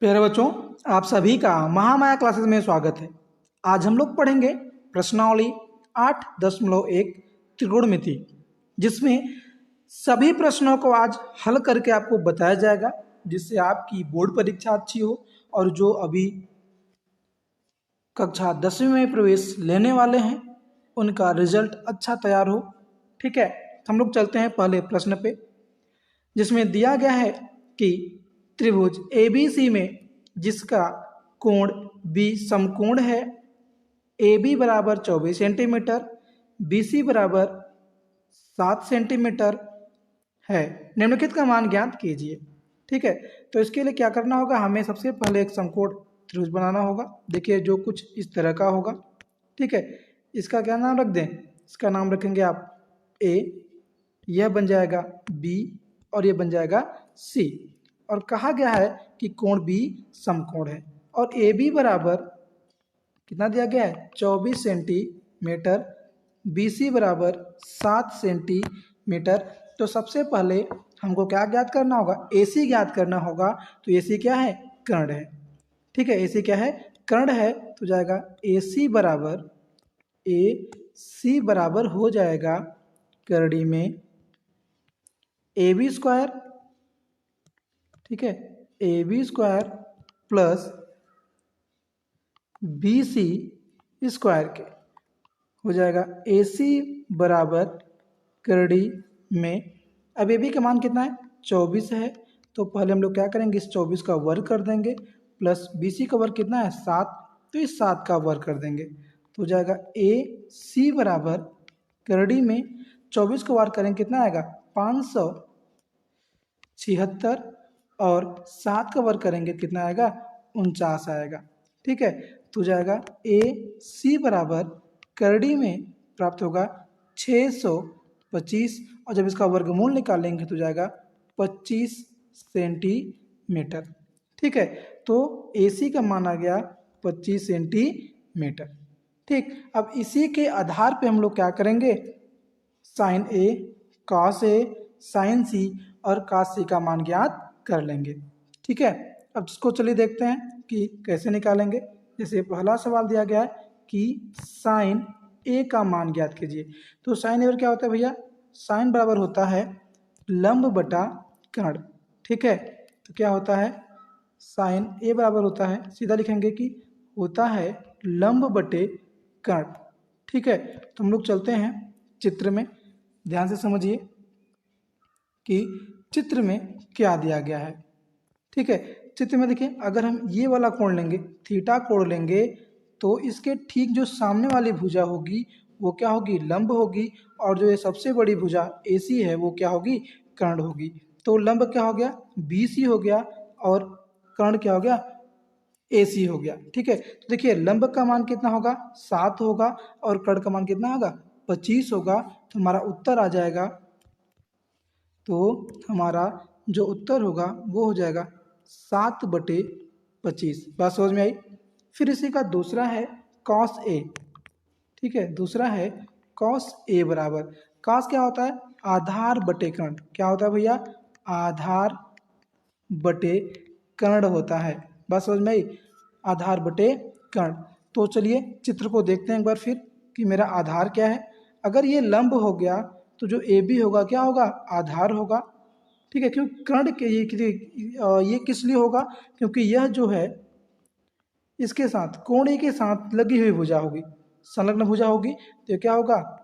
प्यारे बच्चों, आप सभी का महामाया क्लासेस में स्वागत है। आज हम लोग पढ़ेंगे प्रश्नावली 8.1 त्रिकोणमिति, जिसमें सभी प्रश्नों को आज हल करके आपको बताया जाएगा, जिससे आपकी बोर्ड परीक्षा अच्छी हो और जो अभी कक्षा 10वीं में प्रवेश लेने वाले हैं उनका रिजल्ट अच्छा तैयार हो। ठीक है, तो हम लोग चलते हैं पहले प्रश्न पे, जिसमें दिया गया है कि त्रिभुज ABC में जिसका कोण B समकोण है, AB बराबर 24 सेंटीमीटर, BC बराबर 7 सेंटीमीटर है, निम्नलिखित का मान ज्ञात कीजिए। ठीक है, तो इसके लिए क्या करना होगा, हमें सबसे पहले एक समकोण त्रिभुज बनाना होगा। देखिए, जो कुछ इस तरह का होगा। ठीक है, इसका क्या नाम रख दें, इसका नाम रखेंगे आप A, यह बन जाएगा B और यह बन जाएगा C। और कहा गया है कि कोण B समकोण है और AB बराबर कितना दिया गया है 24 सेंटीमीटर, BC बराबर 7 सेंटीमीटर। तो सबसे पहले हमको क्या ज्ञात करना होगा, AC ज्ञात करना होगा। तो AC क्या है, कर्ण है। ठीक है, AC क्या है, कर्ण है। तो जाएगा AC बराबर हो जाएगा करड़ी में AB स्क्वायर। ठीक है, AB square plus BC square के हो जाएगा AC बराबर करड़ी में। अब AB का मान कितना है, 24 है। तो पहले हम लोग क्या करेंगे, इस 24 का वर्ग कर देंगे, प्लस BC का वर्ग कितना है 7, तो इस 7 का वर्ग कर देंगे। तो हो जाएगा AC बराबर करड़ी में 24 का वर्ग करेंगे कितना आएगा 576, और 7 का वर्ग करेंगे कितना आएगा 49 आएगा। ठीक है, तो जाएगा AC बराबर करड़ी में प्राप्त होगा 625, और जब इसका वर्गमूल निकालेंगे तो जाएगा 25 सेंटीमीटर। ठीक है, तो AC का मान आ गया 25 सेंटीमीटर। ठीक, अब इसी के आधार पे हम लोग क्या करेंगे, sine A, cos A, sine C और कॉस C का मान ज्ञात कर लेंगे। ठीक है, अब इसको चलिए देखते हैं कि कैसे निकालेंगे। जैसे पहला सवाल दिया गया है कि साइन A का मान ज्ञात कीजिए। तो साइन A क्या होता है भैया, साइन बराबर होता है लंब बटा कर्ण। ठीक है, तो क्या होता है, साइन A बराबर होता है, सीधा लिखेंगे कि होता है लंब बटे कर्ण। ठीक है, तो हम लोग चलते हैं चित्र में, ध्यान से समझिए कि चित्र में क्या दिया गया है। ठीक है, चित्र में देखिए, अगर हम ये वाला कोण लेंगे, थीटा कोण लेंगे, तो इसके ठीक जो सामने वाली भुजा होगी वो क्या होगी, लंब होगी, और जो ये सबसे बड़ी भुजा AC है वो क्या होगी, कर्ण होगी। तो लंब क्या हो गया, BC हो गया, और कर्ण क्या हो गया, AC हो गया। ठीक है, तो देखिए लंब का मान कितना होगा 7 होगा, और कर्ण का मान कितना होगा 25 होगा। तो हमारा उत्तर आ जाएगा, तो हमारा जो उत्तर होगा वो हो जाएगा 7/25। बात समझ में आई। फिर इसी का दूसरा है कॉस A। ठीक है, दूसरा है कॉस A बराबर, कॉस क्या होता है, आधार बटे कर्ण। क्या होता है भैया, आधार बटे कर्ण होता है। बात समझ में आई, आधार बटे कर्ण। तो चलिए चित्र को देखते हैं एक बार फिर कि मेरा आधार क्या है। अगर ये लंब हो गया तो जो AB होगा क्या होगा, आधार होगा। ठीक है, क्योंकि कर्ण के ये किस लिए होगा, क्योंकि यह जो है इसके साथ कोण A के साथ लगी हुई भुजा होगी, संलग्न भुजा होगी, तो ये क्या होगा,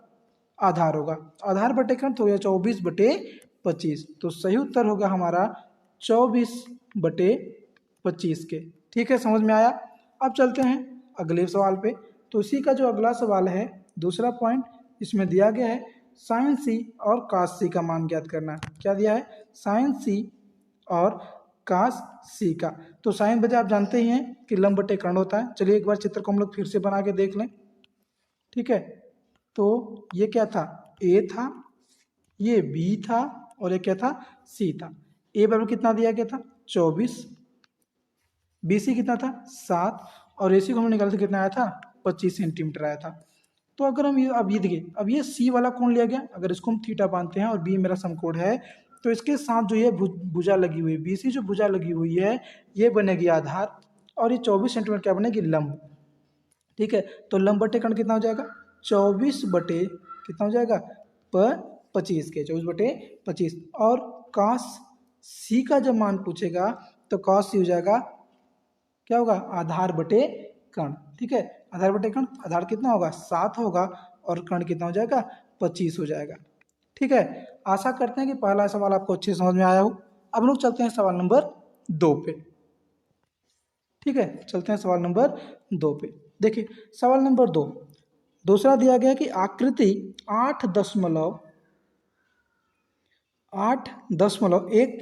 आधार होगा। आधार बटे कर्ण तो 24/25। तो सही उत्तर होगा हमारा 24/25 के। ठीक है, समझ में आया। अब चलते हैं अगले सवाल पे। तो इसी का जो अगला सवाल है, दूसरा पॉइंट, इसमें दिया गया है साइन C और कॉस C का मान ज्ञात करना। क्या दिया है, साइन C और कॉस C का। तो साइन बजे आप जानते ही हैं कि लंब बटे कर्ण होता है। चलिए एक बार चित्र को हम लोग फिर से बना के देख लें। ठीक है, तो ये क्या था, A था, ये B था, और ये क्या था, C था। A बराबर कितना दिया गया था 24, BC कितना था 7, और AC को हमने निकाला था कितना आया था 25 सेंटीमीटर आया था। तो अगर हम ये अब ये देखिए, अब ये C वाला कोण लिया गया, अगर इसको हम थीटा मानते हैं और B मेरा समकोण है, तो इसके साथ जो ये भुजा लगी हुई है, बीसी जो भुजा लगी हुई है ये बनेगी आधार, और ये 24 सेंटीमीटर क्या बनेगी, लंब। ठीक है, तो लंब बटे कर्ण कितना हो जाएगा, 24 बटे कितना हो जाएगा, 25 के 24 बटे 25। और कॉस सी का जब मान पूछेगा तो कॉस सी हो जाएगा क्या होगा, आधार बटे कर्ण। ठीक है, आधार बटे कर्ण, आधार कितना होगा 7 होगा, और कर्ण कितना हो जाएगा 25 हो जाएगा। ठीक है, आशा करते हैं कि पहला सवाल आपको अच्छे समझ में आया हो। अब लोग चलते हैं सवाल नंबर 2 पे। ठीक है, चलते हैं सवाल नंबर 2 पे। देखिए सवाल नंबर 2, दूसरा दिया गया कि आकृति 8.13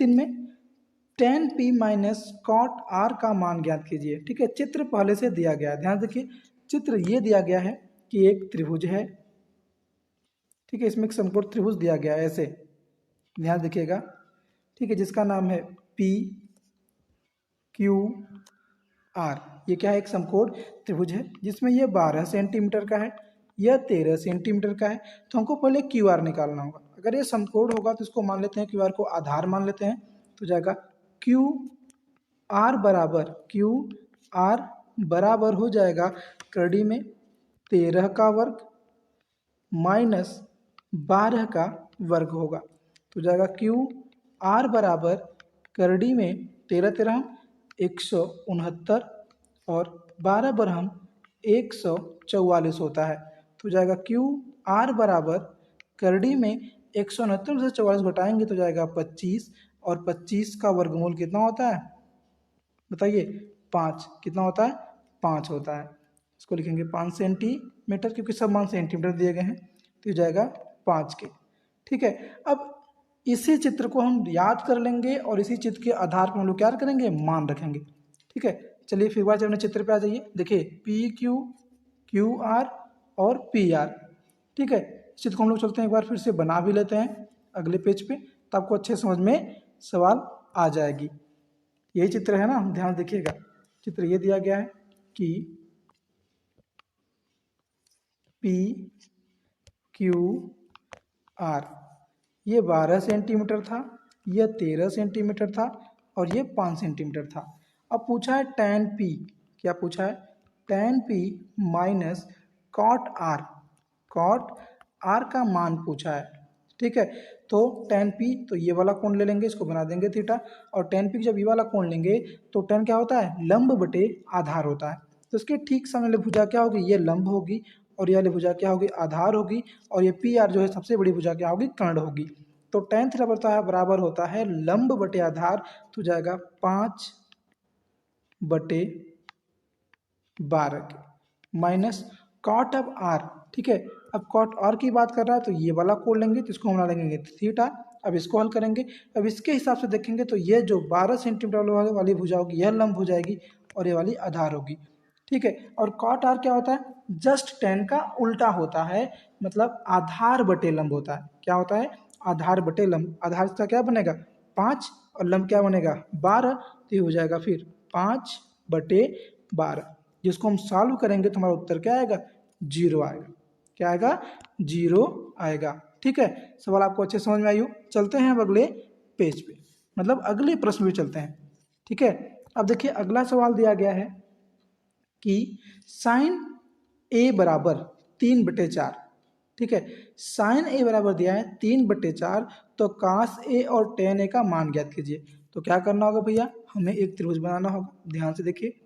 में tan p minus cot r का मान ज्ञात कीजिए। ठीक है, चित्र पहले से दिया गया है, ध्यान देखिए चित्र ये दिया गया है कि एक त्रिभुज है। ठीक है, इसमें एक समकोण त्रिभुज दिया गया है ऐसे, ध्यान देखिएगा। ठीक है, जिसका नाम है पी क्यू आर। ये क्या है, एक समकोण त्रिभुज है जिसमें ये 12 सेंटीमीटर का है, यह 13 सेंटीमीटर का है। तो हमको पहले क्यू आर निकालना होगा। अगर ये समकोण होगा तो इसको मान लेते हैं, क्यू आर को आधार मान लेते हैं, तो जाएगा क्यू आर बराबर हो जाएगा कड़ी में 13 का वर्ग माइनस 12 का वर्ग होगा। तो जाएगा क्यू आर बराबर करड़ी में 13 169 और 12 बरहम 144 होता है। तो जाएगा क्यू आर बराबर करड़ी में 169 से 44 घटाएंगे तो जाएगा 25, और 25 का वर्गमूल कितना होता है बताइए, 5। कितना होता है, 5 होता है। इसको लिखेंगे 5 सेंटीमीटर, क्योंकि सब मान सेंटीमीटर दिए गए हैं, तो ये जाएगा 5 के। ठीक है, अब इसी चित्र को हम याद कर लेंगे और इसी चित्र के आधार पर हम लोग क्या करेंगे, मान रखेंगे। ठीक है, चलिए फिर बार अपने चित्र पे आ जाइए। देखिए पी क्यू आर और पी आर। ठीक है, इस चित्र को हम लोग चलते हैं एक बार फिर से बना भी लेते हैं अगले पेज पे, तो आपको अच्छे समझ में सवाल आ जाएगी। यही चित्र है ना, ध्यान देखिएगा। चित्र ये दिया गया है कि पी क्यू आर ये 12 सेंटीमीटर था, यह 13 सेंटीमीटर था, और ये 5 सेंटीमीटर था। अब पूछा है tan p, क्या पूछा है, tan p minus cot R का मान पूछा है। ठीक है, तो tan p तो ये वाला कोण ले लेंगे, इसको बना देंगे थीटा, और tan p जब ये वाला कोण लेंगे तो tan क्या होता है, लंब बटे आधार होता है। तो इसके ठीक सामने वाली भुजा क्या होगी, ये लंब होगी, और ये वाली भुजा क्या होगी, आधार होगी, और ये पी आर जो है सबसे बड़ी भुजा क्या होगी, कर्ण होगी। तो tan थीटा बराबर होता है लंब बटे आधार, तो जाएगा 5 बटे 12 के माइनस कॉट ऑफ आर। ठीक है, अब कॉट आर की बात कर रहा है तो ये वाला कोण लेंगे, तो इसको हम बना लेंगे थीटा। अब इसको हल करेंगे, अब इसके हिसाब से देखेंगे तो ये जो 12 सेंटीमीटर वाली भुजा होगी यह लंब हो जाएगी, और ये वाली आधार होगी। ठीक है, और कॉट आर क्या होता है, जस्ट tan का उल्टा होता है, मतलब आधार बटे लंब होता है। क्या होता है, आधार बटे लंब। आधार का क्या बनेगा 5, और लंब क्या बनेगा 12, तो ये हो जाएगा फिर 5 बटे 12, जिसको हम सॉल्व करेंगे तो हमारा उत्तर क्या आएगा, 0 आएगा। क्या आएगा, 0 आएगा। ठीक है, सवाल आपको अच्छे समझ में आई हो। चलते हैं अब अगले पेज पे, मतलब अगले प्रश्न पे चलते हैं। ठीक है, अब देखिए अगला सवाल दिया गया है कि साइन ए बराबर 3/4। ठीक है, साइन ए बराबर दिया है 3/4, तो कास ए और टेन ए का मान ज्ञात कीजिए। तो क्या करना होगा भैया, हमें एक त्रिभुज बनाना होगा, ध्यान से देखिए।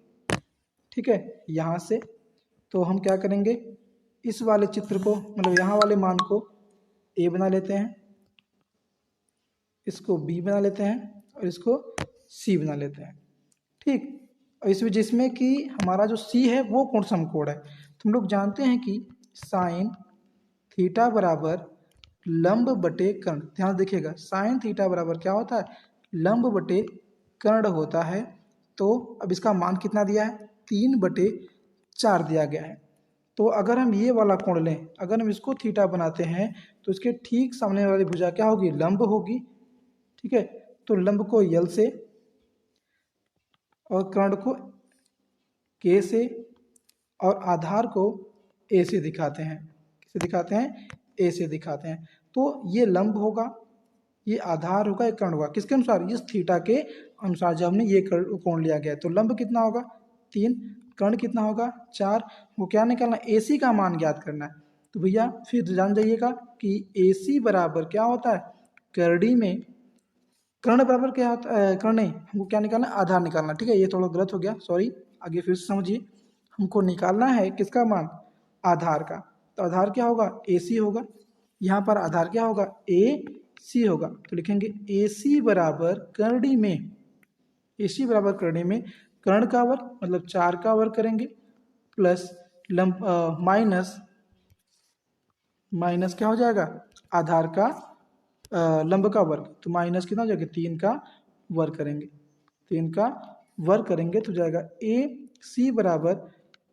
ठीक है, यहाँ से तो हम क्या करेंगे, इस वाले चित्र को मतलब यहाँ वाले मान को ए बना लेते हैं, इसको बी बना लेते हैं, और इसको सी बना लेते हैं। ठीक, और इसमें जिसमें कि हमारा जो सी है वो कोण समकोण है। तो हम लोग जानते हैं कि साइन थीटा बराबर लंब बटे कर्ण। ध्यान देखिएगा, साइन थीटा बराबर क्या होता है, लंब बटे कर्ण होता है। तो अब इसका मान कितना दिया है, 3/4 दिया गया है। तो अगर हम ये वाला कोण लें, अगर हम इसको थीटा बनाते हैं तो इसके ठीक सामने वाली भुजा क्या होगी, लंब होगी। ठीक है, तो लंब को यल से और कर्ण को के से और आधार को ए से दिखाते हैं। किसे दिखाते हैं, ए से दिखाते हैं। तो ये लंब होगा, ये आधार होगा, ये कर्ण होगा, किसके अनुसार, इस थीटा के अनुसार। जब हमने ये कोण लिया गया तो लंब कितना होगा 3, कर्ण कितना होगा 4। वो क्या निकालना, AC का मान ज्ञात करना है। तो भैया फिर जान जाइएगा कि AC बराबर क्या होता है, करड़ी में कर्ण बराबर क्या होता है, कर्ण नहीं, हमको क्या निकालना है, आधार निकालना। ठीक है, ये थोड़ा गलत हो गया, सॉरी। आगे फिर से समझिए, हमको निकालना है किसका मान, आधार का। तो आधार क्या होगा, AC होगा। यहाँ पर आधार क्या होगा, AC होगा। तो लिखेंगे AC बराबर करड़ी में, AC बराबर करड़ी में कर्ण का वर्ग मतलब 4 का वर्ग करेंगे, प्लस लंब माइनस क्या हो जाएगा, आधार का लंब का वर्ग। तो माइनस कितना हो जाएगा, 3 का वर्ग करेंगे, 3 का वर्ग करेंगे तो जाएगा AC बराबर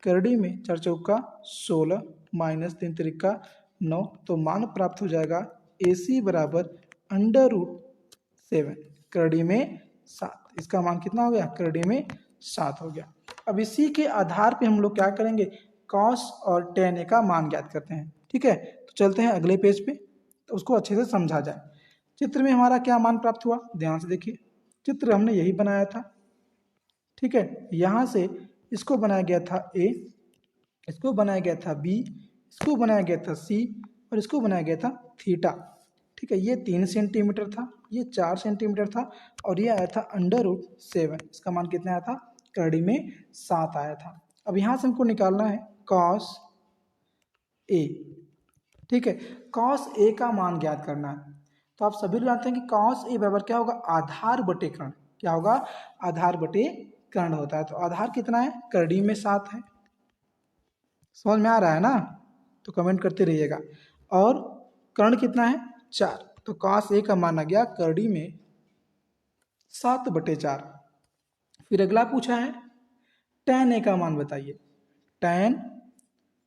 करड़ी में 4 चौका 16 माइनस 3 तिरिका 9। तो मान प्राप्त हो जाएगा AC बराबर √7, करड़ी में 7। इसका मान कितना हो गया, करड़ी में 7 हो गया। अब इसी के आधार पे हम लोग क्या करेंगे, कॉस और tan A का मान ज्ञात करते हैं। ठीक है, तो चलते हैं अगले पेज पे, तो उसको अच्छे से समझा जाए। चित्र में हमारा क्या मान प्राप्त हुआ, ध्यान से देखिए। चित्र हमने यही बनाया था। ठीक है, यहाँ से इसको बनाया गया था A, इसको बनाया गया था B, इसको बनाया गया था C और इसको बनाया गया था थीटा। ठीक है, ये 3 सेंटीमीटर था, ये 4 सेंटीमीटर था और ये आया था √7। इसका मान कितना आया था, करड़ी में 7 आया था। अब यहाँ से हमको निकालना है कॉस A। ठीक है, कॉस A का मान ज्ञात करना है। तो आप सभी लोग जानते हैं कि कॉस A बराबर क्या होगा, आधार बटे कर्ण। क्या होगा, आधार बटे कर्ण होता है। तो आधार कितना है, करड़ी में 7 है। समझ में आ रहा है ना, तो कमेंट करते रहिएगा। और कर्ण कितना है 4, तो कॉस A का मान आ गया करड़ी में 7/4। फिर अगला पूछा है tan A का मान बताइए, tan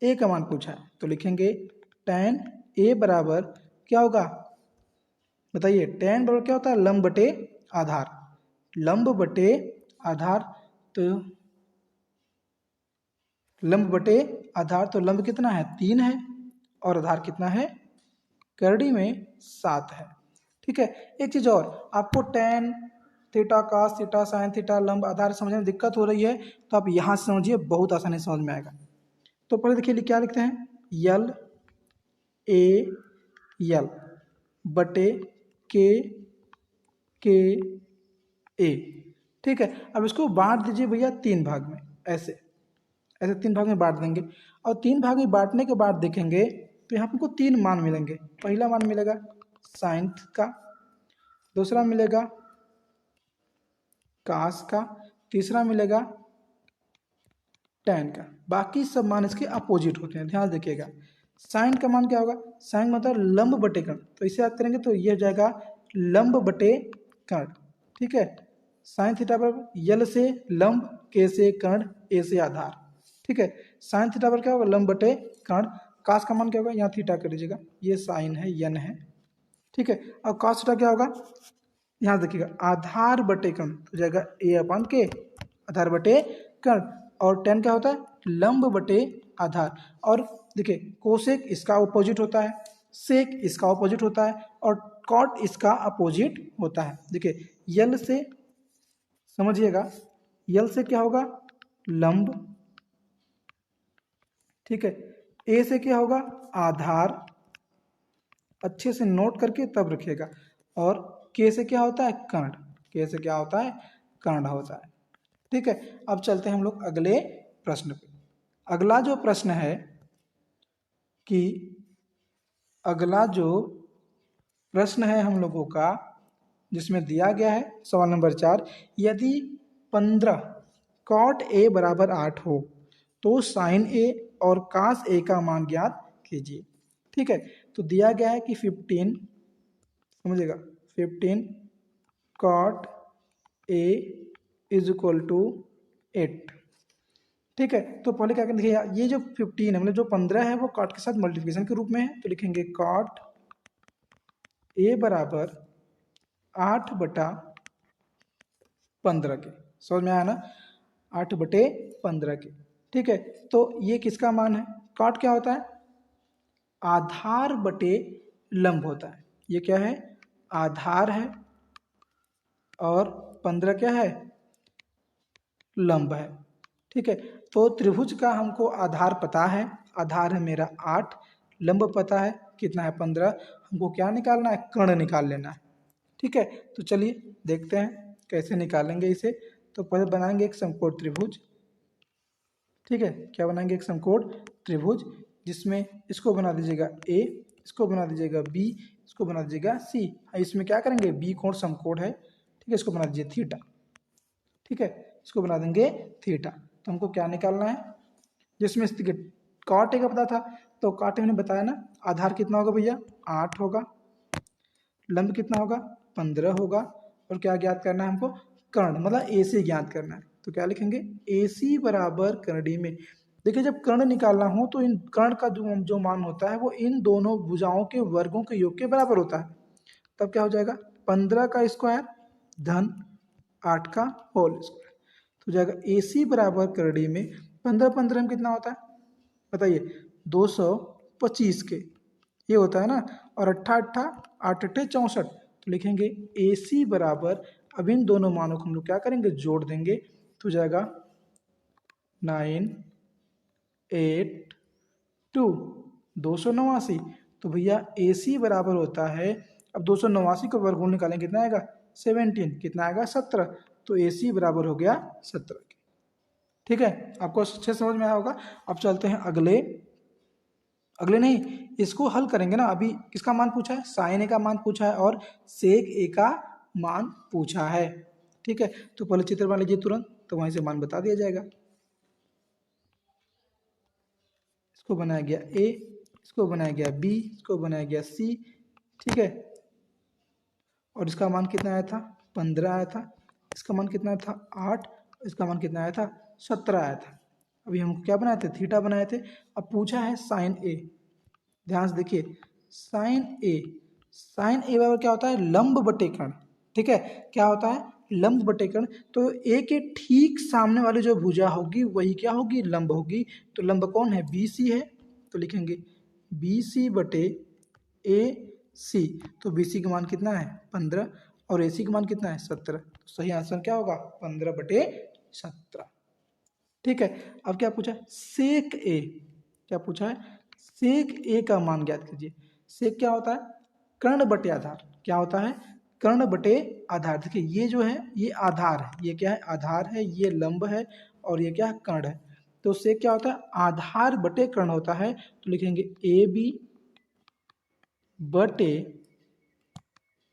A का मान पूछा है। तो लिखेंगे tan A बराबर क्या होगा, बताइए। tan बराबर क्या होता है, लंब बटे आधार, लंब बटे आधार। तो लंब बटे आधार, तो लंब कितना है 3 है और आधार कितना है, करड़ी में 7 है। ठीक है, एक चीज और, आपको tan theta cos theta sin theta लंब आधार समझने में दिक्कत हो रही है तो आप यहाँ से समझिए, बहुत आसानी से समझ में आएगा। तो पहले देखिए क्या लिखते हैं, यल ए यल बटे के ए। ठीक है, अब इसको बांट दीजिए भैया 3 भाग में, ऐसे ऐसे 3 भाग में बांट देंगे। और 3 भाग में बांटने के बाद देखेंगे तो यहाँ हमको 3 मान मिलेंगे। पहला मान मिलेगा साइन का, दूसरा मिलेगा कास का, तीसरा मिलेगा tan का। बाकी सब मान इसके अपोजिट होते हैं, ध्यान देखिएगा। साइन का मान क्या होगा, साइन मतलब लंब बटे कर्ण, तो इसे याद करेंगे तो यह हो जाएगा लंब बटे कर्ण। ठीक है, साइन थीटा पर यल से लंब, के से कर्ण, ए से आधार। ठीक है, साइन थीटा पर क्या होगा, लंब बटे कर्ण। कास का मान क्या होगा, यहाँ थीटा कर लीजिएगा, ये साइन है यन है। ठीक है, और कॉस थीटा क्या होगा, यहाँ देखिएगा आधार बटे कर्ण, तो जाएगा A/K, आधार बटे कर्ण। और tan क्या होता है, लंब बटे आधार। और देखिए कोसेक इसका अपोजिट होता है, सेक इसका अपोजिट होता है और कॉट इसका अपोजिट होता है। देखिए यल से समझिएगा, यल से क्या होगा, लंब। ठीक है, ए से क्या होगा, आधार। अच्छे से नोट करके तब रखिएगा। और के से क्या होता है, कर्ण, के से क्या होता है, कर्ण होता है। ठीक है, अब चलते हैं हम लोग अगले प्रश्न पे। अगला जो प्रश्न है कि अगला जो प्रश्न है हम लोगों का, जिसमें दिया गया है सवाल नंबर 4, यदि 15 कॉट ए बराबर 8 हो तो साइन ए और कास ए का मान ज्ञात कीजिए। ठीक है, तो दिया गया है कि 15, समझिएगा 15 cot A is equal to 8। ठीक है, तो पहले क्या करें, देखिए ये जो 15 है मतलब जो 15 है वो कॉट के साथ मल्टीप्लिकेशन के रूप में है। तो लिखेंगे कॉट ए बराबर 8/15 के। समझ में आया ना, 8/15 के। ठीक है, तो ये किसका मान है, कॉट क्या होता है, आधार बटे लंब होता है। ये क्या है, आधार है और 15 क्या है, लंब है। ठीक है, तो त्रिभुज का हमको आधार पता है, आधार है मेरा 8, लंब पता है कितना है 15, हमको क्या निकालना है, कर्ण निकाल लेना है। ठीक है, तो चलिए देखते हैं कैसे निकालेंगे इसे। तो पहले बनाएंगे एक समकोण त्रिभुज। ठीक है, क्या बनाएंगे, एक समकोण त्रिभुज, जिसमें इसको बना दीजिएगा ए, इसको बना दीजिएगा बी, इसको बना दीजिएगा सी। इसमें क्या करेंगे, बी कोण समकोण है। ठीक है, इसको बना दीजिए थीटा। ठीक है, इसको बना देंगे थीटा। तो हमको क्या निकालना है, जिसमें कॉट ए का पता था, तो कॉट ए ने बताया ना, आधार कितना होगा भैया 8 होगा, लंब कितना होगा 15 होगा, और क्या ज्ञात करना है हमको, कर्ण, मतलब ए सी ज्ञात करना है। तो क्या लिखेंगे, ए सी बराबर कर्णी में। देखिए जब कर्ण निकालना हो तो इन कर्ण का जो मान होता है वो इन दोनों भुजाओं के वर्गों के योग के बराबर होता है। तब क्या हो जाएगा, 15 का स्क्वायर धन 8 का होल स्क्वायर, तो जाएगा ए सी बराबर कर्णी में 15 15 में कितना होता है बताइए, 225 के ये होता है ना, और 8 8 64, तो लिखेंगे ए सी बराबर, अब इन दोनों मानों को हम लोग क्या करेंगे, जोड़ देंगे, तो जाएगा 9 8 2 289। तो भैया ए सी बराबर होता है, अब 289 का वर्गमूल निकालेंगे कितना आएगा 17, कितना आएगा 17, तो ए सी बराबर हो गया 17। ठीक है, आपको अच्छे समझ में आया होगा। अब चलते हैं अगले, अगले नहीं, इसको हल करेंगे ना। अभी किसका मान पूछा है, साइन ए का मान पूछा है और सेक ए का मान पूछा है। ठीक है, तो पहले चित्र बना लीजिए तुरंत, तो वहीं से मान बता दिया जाएगा। इसको बनाया गया ए, इसको बनाया गया बी, इसको बनाया गया सी। ठीक है, और इसका मान कितना आया था 15 आया था, इसका मान कितना था 8, इसका मान कितना आया था 17 आया था। अभी हम क्या बनाए थे, थीटा बनाए थे। अब पूछा है साइन ए, ध्यान से देखिए, साइन ए, साइन ए बराबर क्या होता है, लंब बटे कर्ण। ठीक है, क्या होता है, लंब बटे कर्ण। तो ए के ठीक सामने वाली जो भुजा होगी वही क्या होगी, लंब होगी। तो लंब कौन है, बी सी है, तो लिखेंगे बी सी बटे ए सी। तो बी सी का मान कितना है 15 और ए सी का मान कितना है 17, तो सही आंसर क्या होगा 15/17। ठीक है, अब क्या पूछा है, सेक ए, क्या पूछा है, सेक ए का मान ज्ञात कीजिए। सेक क्या होता है, कर्ण बटे आधार, क्या होता है, कर्ण बटे आधार। देखिए ये जो है ये आधार है, ये क्या है आधार है, ये लंब है, और ये क्या है कर्ण है। तो सेक क्या होता है, आधार बटे कर्ण होता है। तो लिखेंगे ए बी बटे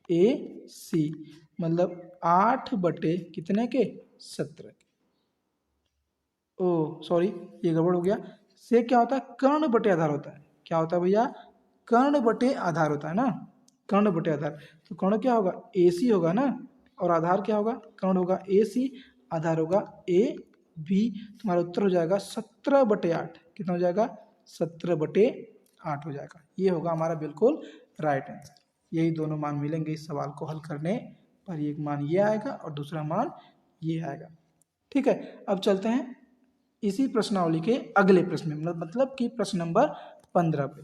ए सी, मतलब 8 बटे कितने के 17 के। ओ सॉरी, ये गड़बड़ हो गया। सेक क्या होता है, कर्ण बटे आधार होता है। क्या होता है भैया, कर्ण बटे आधार होता है ना, कर्ण बटे आधार। तो कर्ण क्या होगा ए सी होगा ना, और आधार क्या होगा, कर्ण होगा ए सी, आधार होगा ए बी। तुम्हारा उत्तर हो जाएगा 17/8, कितना हो जाएगा 17/8 हो जाएगा। ये होगा हमारा बिल्कुल राइट आंसर। यही दोनों मान मिलेंगे इस सवाल को हल करने पर, एक मान ये आएगा और दूसरा मान ये आएगा। ठीक है, अब चलते हैं इसी प्रश्नावली के अगले प्रश्न में, मतलब कि प्रश्न नंबर 15 पे।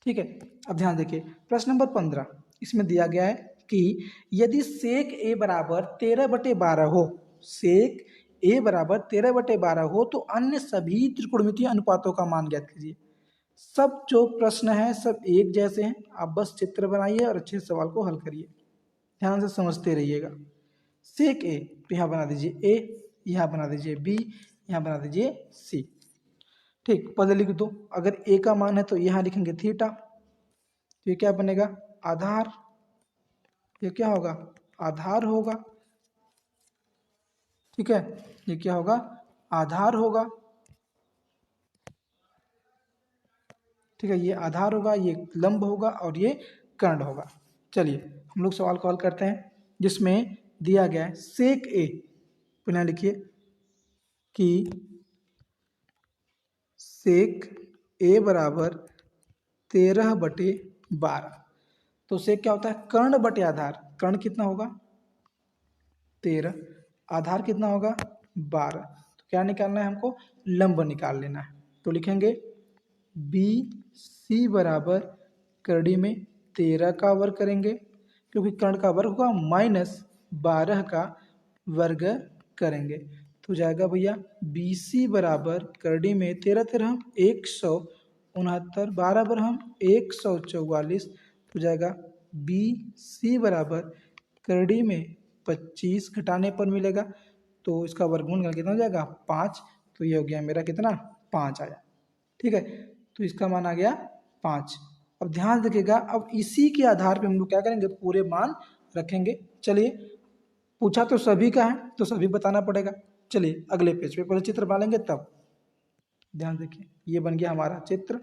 ठीक है, अब ध्यान देखिए प्रश्न नंबर 15, इसमें दिया गया है कि यदि सेक ए बराबर 13/12 हो, सेक ए बराबर 13/12 हो, तो अन्य सभी त्रिकोणमितीय अनुपातों का मान ज्ञात कीजिए। सब जो प्रश्न है सब एक जैसे हैं, आप बस चित्र बनाइए और अच्छे सवाल को हल करिए, ध्यान से समझते रहिएगा। सेक ए, तो यहाँ बना दीजिए ए, यहाँ बना दीजिए बी, यहाँ बना दीजिए सी। ठीक, पहले लिख दो, अगर ए का मान है तो यहाँ लिखेंगे थीटा, तो ये क्या बनेगा आधार, ये क्या होगा आधार होगा। ठीक है, ये क्या होगा आधार होगा। ठीक है, ये आधार होगा, ये लंब होगा और ये कर्ण होगा। चलिए हम लोग सवाल को हल करते हैं, जिसमें दिया गया है सेक ए, पुनः लिखिए कि सेक ए बराबर 13/12। तो सेक क्या होता है, कर्ण बटे आधार, कर्ण कितना होगा 13, आधार कितना होगा 12। तो क्या निकालना है हमको, लंब निकाल लेना है। तो लिखेंगे बी सी बराबर कर्णी में 13 का वर्ग करेंगे, क्योंकि कर्ण का वर्ग होगा माइनस 12 का वर्ग करेंगे तो जाएगा भैया BC बराबर करड़ी में 13 13 169, 12 पर हम 144 तो जाएगा BC बराबर करड़ी में 25 घटाने पर मिलेगा तो इसका वर्गमूल कितना हो जाएगा 5। तो ये हो गया मेरा कितना 5 आया। ठीक है, तो इसका मान आ गया 5। अब ध्यान रखिएगा, अब इसी के आधार पे हम लोग क्या करेंगे, पूरे मान रखेंगे। चलिए, पूछा तो सभी का है तो सभी बताना पड़ेगा। चलिए अगले पेज पे पहले चित्र बना लेंगे तब। ध्यान देखिए, ये बन गया हमारा चित्र।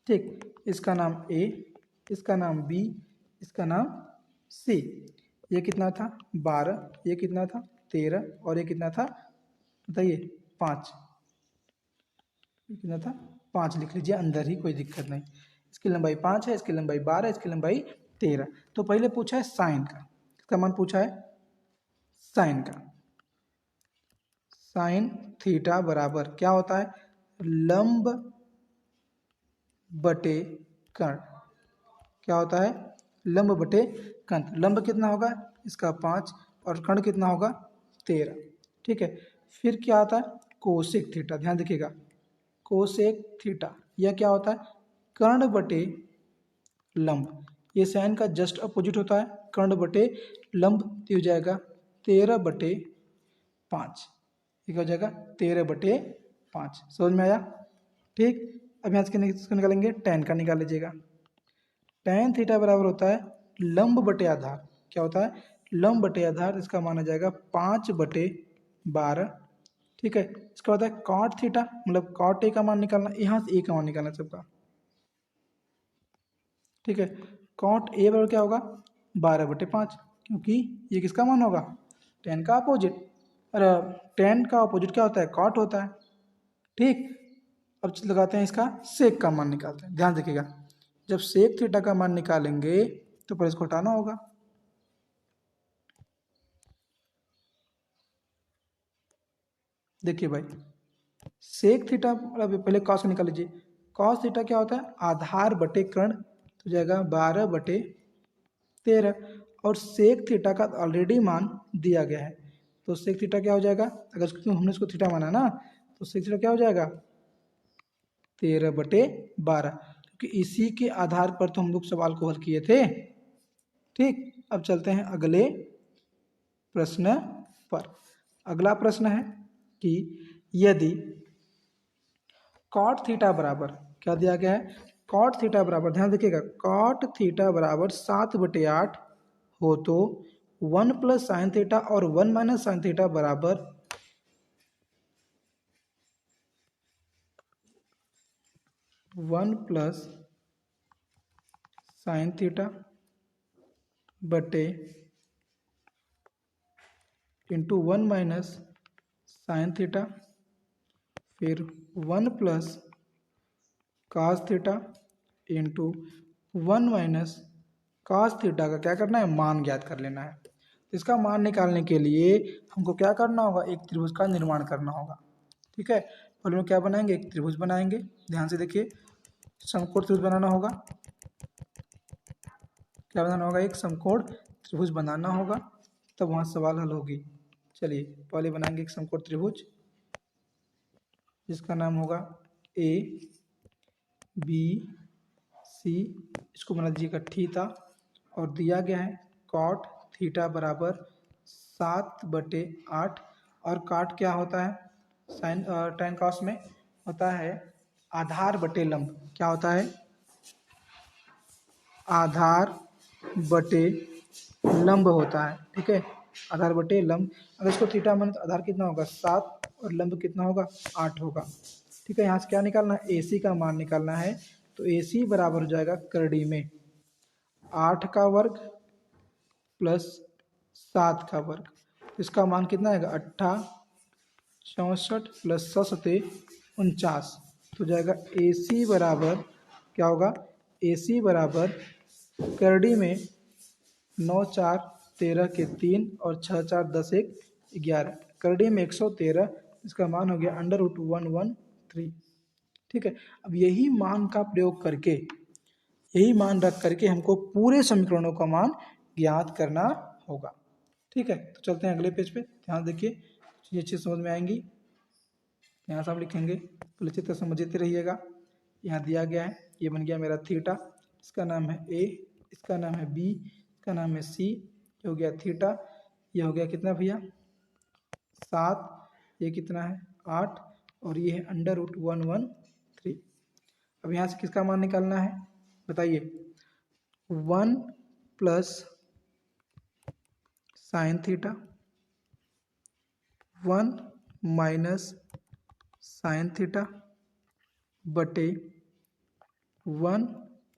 ठीक, इसका नाम A, इसका नाम B, इसका नाम C। ये कितना था 12, ये कितना था 13 और ये कितना था बताइए 5। ये कितना था 5 लिख लीजिए अंदर ही, कोई दिक्कत नहीं। इसकी लंबाई 5 है, इसकी लंबाई 12 है, इसकी लंबाई 13। तो पहले पूछा है साइन का, इसका मान पूछा है साइन का। साइन थीटा बराबर क्या होता है, लंब बटे कर्ण। क्या होता है, लंब बटे कर्ण। लंब कितना होगा इसका 5 और कर्ण कितना होगा 13। ठीक है, फिर क्या आता है कोसेक थीटा। ध्यान देखिएगा, कोसेक थीटा यह क्या होता है, कर्ण बटे लंब। ये साइन का जस्ट अपोजिट होता है, कर्ण बटे लंब हो जाएगा 13/5। ये क्या हो जाएगा 13/5। समझ में आया। ठीक, अब यहाँ से निकालेंगे tan का, निकाल लीजिएगा। tan थीटा बराबर होता है लंब बटे आधार। क्या होता है, लंब बटे आधार। इसका माना जाएगा 5/12। ठीक है, इसका होता है cot थीटा, मतलब cot A का मान निकालना, यहाँ से A का मान निकालना सबका। ठीक है, cot A बराबर क्या होगा 12/5, क्योंकि ये किसका मान होगा tan का अपोजिट, और tan का अपोजिट क्या होता है cot होता है। ठीक, अब लगाते हैं इसका सेक का मान निकालते हैं। ध्यान रखिएगा, जब सेक थीटा का मान निकालेंगे तो पहले इसको हटाना होगा। देखिए भाई, सेक थीटा पहले कॉस निकाल लीजिए। कॉस थीटा क्या होता है आधार बटे कर्ण, तो जाएगा 12/13। और सेक थीटा का ऑलरेडी मान दिया गया है, तो सेक थीटा क्या हो जाएगा, अगर हमने इसको थीटा माना ना तो सेक थीटा क्या हो जाएगा 13/12, क्योंकि इसी के आधार पर तो हम लोग सवाल को हल किए थे। ठीक, अब चलते हैं अगले प्रश्न पर। अगला प्रश्न है कि यदि कॉट थीटा बराबर क्या दिया गया है, कॉट थीटा बराबर, ध्यान रखिएगा, कॉट थीटा बराबर 7/8 हो तो 1 प्लस साइन थीटा और 1 माइनस साइन थीटा बराबर 1 प्लस साइन थीटा बटे इंटू 1 माइनस साइन थीटा, फिर 1 plus cos theta into 1 minus cos theta का क्या करना है मान ज्ञात कर लेना है। तो इसका मान निकालने के लिए हमको क्या करना होगा, एक त्रिभुज का निर्माण करना होगा। ठीक है, पहले हम क्या बनाएंगे, एक त्रिभुज बनाएंगे। ध्यान से देखिए, समकोण त्रिभुज बनाना होगा। क्या बनाना होगा, एक समकोण त्रिभुज बनाना होगा, तब वहाँ सवाल हल होगी। चलिए पहले बनाएंगे एक समकोण त्रिभुज जिसका नाम होगा ABC। इसको बना दीजिएगा थीटा, और दिया गया है कॉट थीटा बराबर 7/8। और काट क्या होता है साइन tan कॉस में होता है आधार बटे लंब। क्या होता है आधार बटे लंब होता है। ठीक है, आधार बटे लंब। अगर इसको थीटा माने तो आधार कितना होगा 7 और लंब कितना होगा 8 होगा। ठीक है, यहाँ से क्या निकालना है AC का मान निकालना है। तो AC बराबर हो जाएगा करड़ी में 8 का वर्ग प्लस 7 का वर्ग। इसका मान कितना आएगा 64 प्लस 49। तो जाएगा AC बराबर क्या होगा, AC बराबर करड़ी में 9 4 13 के 3 और 6 4 10 1 11, करड़ी में 113। इसका मान हो गया √113। ठीक है, अब यही मान का प्रयोग करके यही मान रख करके हमको पूरे समीकरणों का मान ज्ञात करना होगा। ठीक है, तो चलते हैं अगले पेज पे। ध्यान देखिए, ये चीज़ समझ में आएंगी। यहाँ से हम लिखेंगे, पहले चित्र समझते रहिएगा। यहाँ दिया गया है, ये बन गया मेरा थीटा, इसका नाम है ए, इसका नाम है बी, इसका नाम है सी, ये हो गया थीटा, ये हो गया कितना भैया 7, ये कितना है 8, और ये है √113। अब यहाँ से किसका मान निकालना है बताइए। 1 plus sine theta, 1 minus sine theta बटे 1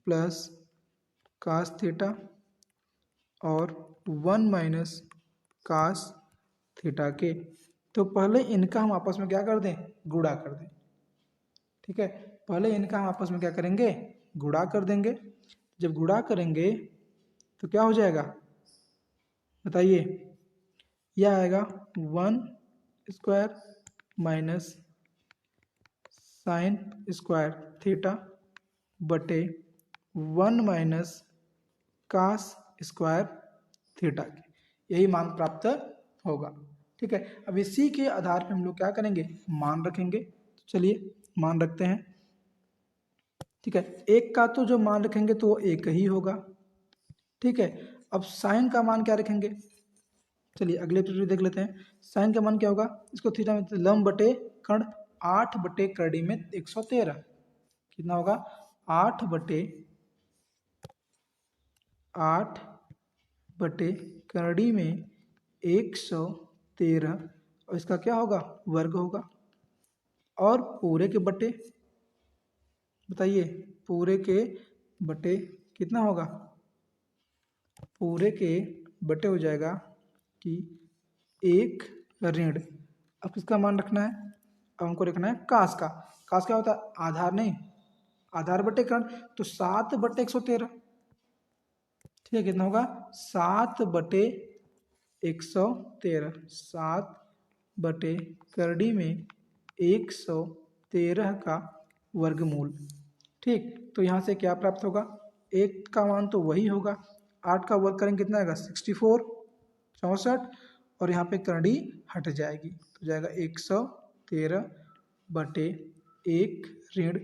प्लस कास थीटा और 1 माइनस कास थीटा के। तो पहले इनका हम आपस में क्या कर दें, गुणा कर दें। ठीक है, पहले इनका हम आपस में क्या करेंगे, गुणा कर देंगे। जब गुणा करेंगे तो क्या हो जाएगा बताइए, यह आएगा 1 square minus sine square theta बटे 1 माइनस कास स्क्वायर थीटा के, यही मान प्राप्त होगा। ठीक है, अब इसी के आधार पे हम लोग क्या करेंगे, मान रखेंगे। तो चलिए मान रखते हैं। ठीक है, एक का तो जो मान रखेंगे तो वो एक ही होगा। ठीक है, अब साइन का मान क्या रखेंगे, चलिए अगले पेज देख लेते हैं। साइन का मान क्या होगा, इसको थीटा में लंब बटे कर्ण, 8 बटे करड़ी में 113, कितना होगा 8 बटे करड़ी में 113, और इसका क्या होगा वर्ग होगा। और पूरे के बटे बताइए, पूरे के बटे कितना होगा, पूरे के बटे हो जाएगा कि 1 ऋण। अब किसका मान रखना है, अब हमको रखना है कास का। कास क्या होता है, आधार नहीं, आधार बटे कर्ण, तो 7 बटे 113। ठीक है, कितना होगा 7 बटे 113, 7 बटे करड़ी में 113 का वर्गमूल। ठीक, तो यहाँ से क्या प्राप्त होगा, एक का मान तो वही होगा, 8 का वर्ग करेंगे कितना आएगा 64, 64, और यहाँ पे करड़ी हट जाएगी तो जाएगा 113 बटे 1 ऋण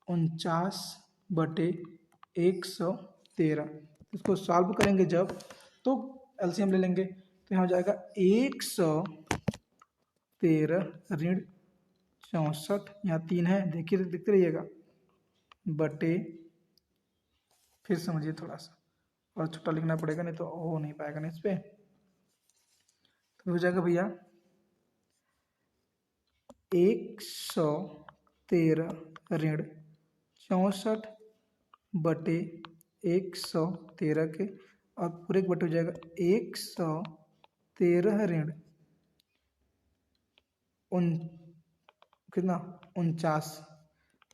49 बटे 113। इसको सॉल्व करेंगे जब, तो एलसीएम ले लेंगे, तो यहाँ हो जाएगा 113 ऋण 64, यहाँ 3 है, देखिए देखते रहिएगा, बटे, फिर समझिए थोड़ा सा और छोटा लिखना पड़ेगा, नहीं तो हो नहीं पाएगा ना इस पे। तो हो जाएगा भैया 113 ऋण 64 बटे 113 के, और पूरे बटे हो जाएगा 113 ऋण कितना 49,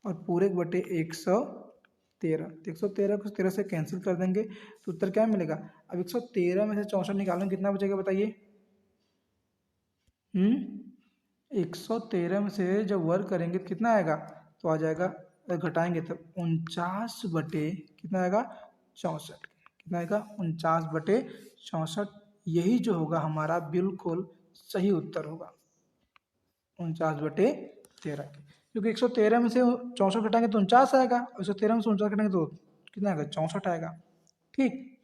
और पूरे बटे 113, 113 को 13 से कैंसिल कर देंगे तो उत्तर क्या मिलेगा। अब 113 में से 64 निकालेंगे कितना बचेगा बताइए। 113 में से जब वर्ग करेंगे तो कितना आएगा, तो आ जाएगा, घटाएंगे तब 49 बटे कितना आएगा 64, कितना आएगा 49 बटे 64। यही जो होगा हमारा बिल्कुल सही उत्तर होगा, 49 बटे 13 के, क्योंकि 113 में से 64 घटाएंगे तो 49 आएगा, और 113 में से 49 घटाएंगे तो कितना आएगा 64 आएगा। ठीक,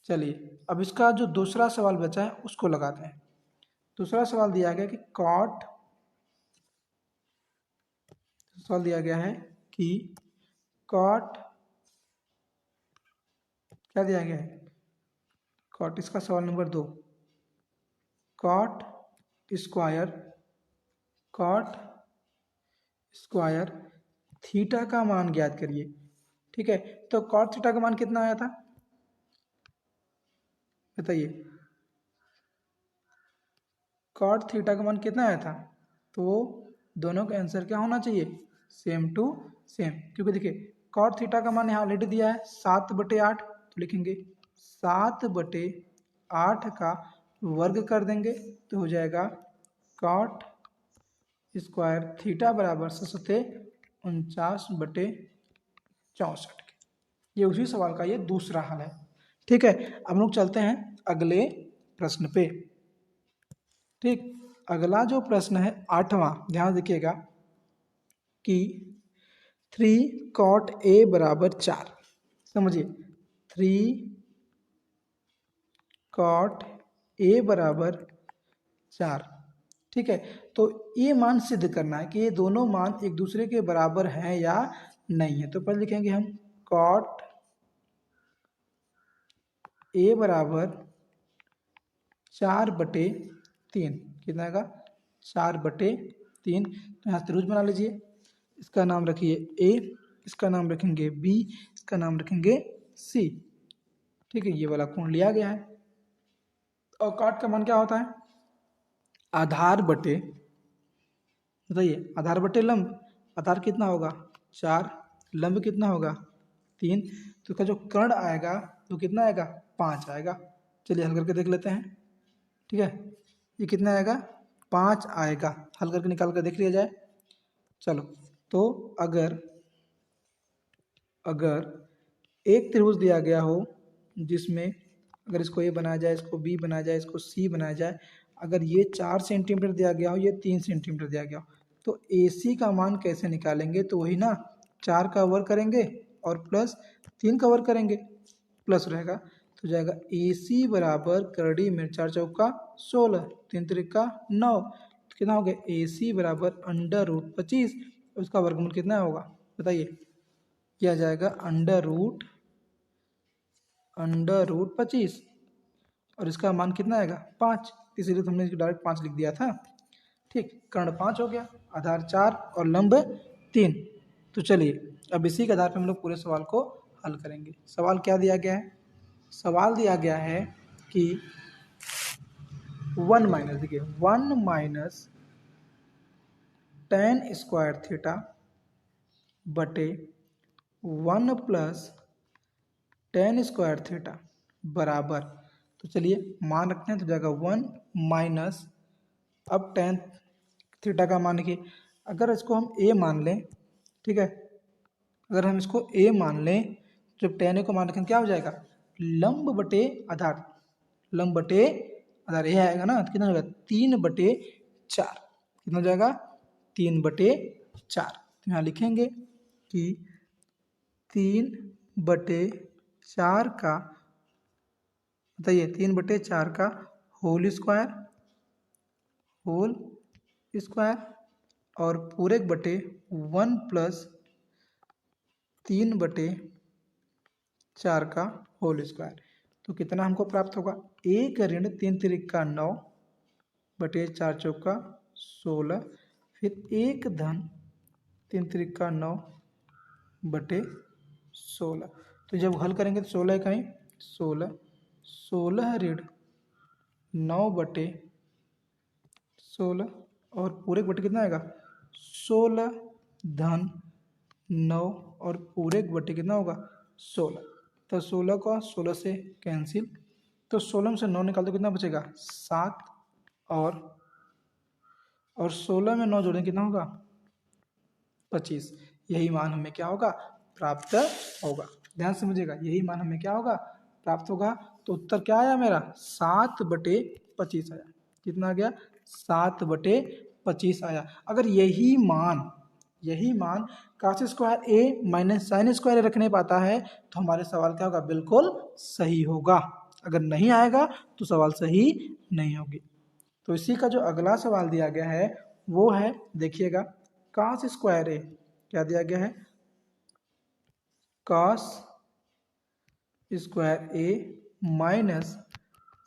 चलिए अब इसका जो दूसरा सवाल बचा है उसको लगाते हैं। दूसरा सवाल दिया गया कि सवाल दिया गया है कि कॉट, क्या दिया गया है कॉट, इसका सवाल नंबर 2, कॉट स्क्वायर थीटा का मान ज्ञात करिए। ठीक है, तो कॉट थीटा का मान कितना आया था बताइए, कॉट थीटा का मान कितना आया था, तो दोनों का आंसर क्या होना चाहिए, सेम टू सेम, क्योंकि देखिए कॉट थीटा का मान यहाँ ऑलरेडी दिया है 7/8, तो लिखेंगे 7/8 का वर्ग कर देंगे तो हो जाएगा कॉट स्क्वायर थीटा बराबर 49/64 के। ये उसी सवाल का ये दूसरा हल है। ठीक है, अब हम लोग चलते हैं अगले प्रश्न पे। ठीक, अगला जो प्रश्न है 8वां, ध्यान रखिएगा कि 3 cot A बराबर 4। समझिए 3 cot A बराबर 4। ठीक है, तो ये मान सिद्ध करना है कि ये दोनों मान एक दूसरे के बराबर हैं या नहीं है। तो पहले लिखेंगे हम cot A बराबर 4/3। कितना आएगा? 4/3। तो यहाँ त्रिभुज बना लीजिए, इसका नाम रखिए A, इसका नाम रखेंगे B, इसका नाम रखेंगे C। ठीक है, ये वाला कोण लिया गया है। और कॉट का मान क्या होता है? आधार बटे, बताइए, आधार बटे लंब। आधार कितना होगा? 4, लंब कितना होगा? 3। तो इसका जो कर्ण आएगा तो कितना आएगा? 5 आएगा। चलिए हल करके देख लेते हैं। ठीक है, ये कितना आएगा? 5 आएगा। हल करके निकाल कर देख लिया जाए। चलो, तो अगर एक त्रिभुज दिया गया हो जिसमें अगर इसको ए बनाया जाए, इसको बी बनाया जाए, इसको सी बनाया जाए, अगर ये 4 सेंटीमीटर दिया गया हो, ये 3 सेंटीमीटर दिया गया हो, तो ए सी का मान कैसे निकालेंगे? तो वही ना, 4 का वर्ग करेंगे और प्लस 3 का वर्ग करेंगे, प्लस रहेगा तो जाएगा ए सी बराबर करड़ी में 4 चौका 16, 3 त्रिका 9। तो कितना हो गया? ए सी बराबर √25। उसका वर्गमूल कितना होगा बताइए? किया जाएगा √25 और इसका मान कितना आएगा? 5। इसीलिए तो हमने इसको डायरेक्ट 5 लिख दिया था। ठीक, कर्ण 5 हो गया, आधार 4 और लंब 3। तो चलिए अब इसी के आधार पर हम लोग पूरे सवाल को हल करेंगे। सवाल क्या दिया गया है? सवाल दिया गया है कि 1 माइनस, देखिए 1 माइनस tan स्क्वायर थीटा बटे 1 प्लस tan स्क्वायर थीटा बराबर, तो चलिए मान रखते हैं, तो जाएगा 1 माइनस, अब tan थीटा का मान लिखिए। अगर इसको हम a मान लें, ठीक है, अगर हम इसको a मान लें, जब tan a को मान रखें क्या हो जाएगा? लंब बटे आधार, लंब बटे आधार ये आएगा ना, तो कितना हो जाएगा? 3/4। कितना हो जाएगा? 3/4। तो यहाँ लिखेंगे कि 3/4 का, बताइए, 3/4 का होल स्क्वायर और पूरे बटे 1 प्लस 3/4 का होल स्क्वायर। तो कितना हमको प्राप्त होगा? 1 ऋण 3 त्रिका 9 बटे 4 चौका 16, फिर 1 धन 3 त्रिका 9 बटे 16। तो जब हल करेंगे तो 16 कहीं 16 ऋण 9 बटे 16 और पूरे बटे कितना आएगा? 16 धन 9 और पूरे बटे कितना होगा? 16। तो 16 को 16 से कैंसिल, तो 16 में से 9 निकाल दो, कितना बचेगा? 7। और 16 में 9 जोड़ें कितना होगा? 25। यही मान हमें क्या होगा? प्राप्त होगा। ध्यान समझिएगा, यही मान हमें क्या होगा? प्राप्त होगा। तो उत्तर क्या आया मेरा? 7/25 आया। कितना आ गया? 7/25 आया। अगर यही मान cos स्क्वायर ए माइनस साइन स्क्वायर ए रखने पाता है तो हमारे सवाल क्या होगा? बिल्कुल सही होगा। अगर नहीं आएगा तो सवाल सही नहीं होगी। तो इसी का जो अगला सवाल दिया गया है वो है, देखिएगा, cos स्क्वायर ए, क्या दिया गया है? cos स्क्वायर ए माइनस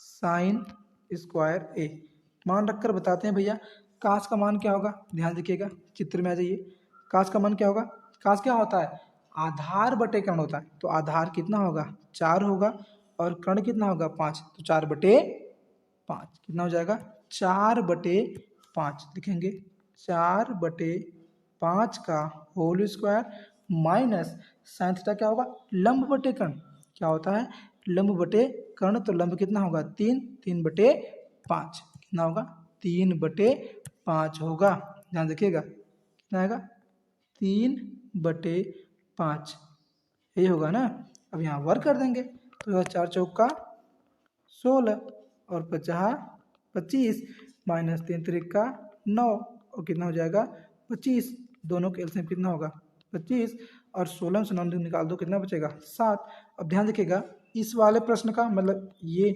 साइन स्क्वायर ए। मान रखकर बताते हैं भैया, cos का मान क्या होगा? ध्यान देखिएगा, चित्र में आ जाइए। cos का मान क्या होगा? cos क्या होता है? आधार बटे कर्ण होता है। तो आधार कितना होगा? 4 होगा और कर्ण कितना होगा? 5। तो 4/5 कितना हो जाएगा? 4/5 लिखेंगे। 4/5 का whole square minus sine theta क्या होगा? लंब बटे कर्ण। क्या होता है? लंब बटे कर्ण। तो लंब कितना होगा? 3। 3/5 कितना होगा? 3/5 होगा। ध्यान देखिएगा, कितना आएगा? 3/5 यही होगा ना। अब यहाँ वर्ग कर देंगे तो यह 4 चौका 16 और 50 25 माइनस 3 त्रिका 9 और कितना हो जाएगा 25। दोनों के एलसीएम कितना होगा 25 और 16 से 9 निकाल दो कितना बचेगा 7। अब ध्यान रखिएगा इस वाले प्रश्न का मतलब ये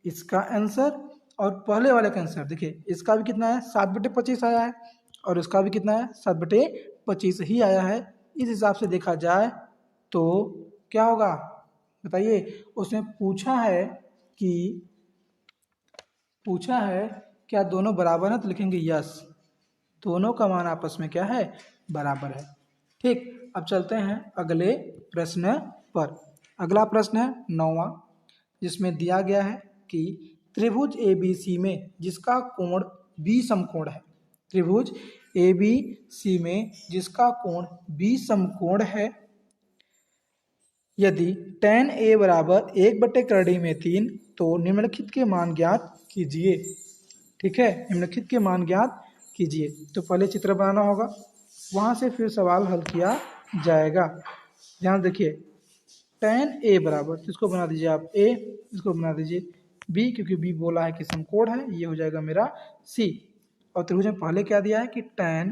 इसका आंसर और पहले वाले का आंसर देखिए, इसका भी कितना है 7/25 आया है और इसका भी कितना है 7/25 ही आया है। इस हिसाब से देखा जाए तो क्या होगा बताइए। उसने पूछा है क्या दोनों बराबर हैं, तो लिखेंगे यस, दोनों का मान आपस में क्या है बराबर है। ठीक, अब चलते हैं अगले प्रश्न पर। अगला प्रश्न है 9वां, जिसमें दिया गया है कि त्रिभुज ABC में जिसका कोण B समकोण है, त्रिभुज ABC में जिसका कोण B समकोण है, यदि tan A बराबर 1/3 तो निम्नलिखित के मान ज्ञात कीजिए। ठीक है, निम्नलिखित के मान ज्ञात कीजिए। तो पहले चित्र बनाना होगा, वहां से फिर सवाल हल किया जाएगा। ध्यान देखिए tan A बराबर, तो इसको बना दीजिए आप A, इसको बना दीजिए B, क्योंकि B बोला है कि समकोण है, ये हो जाएगा मेरा C। और त्रिभुज में पहले क्या दिया है कि tan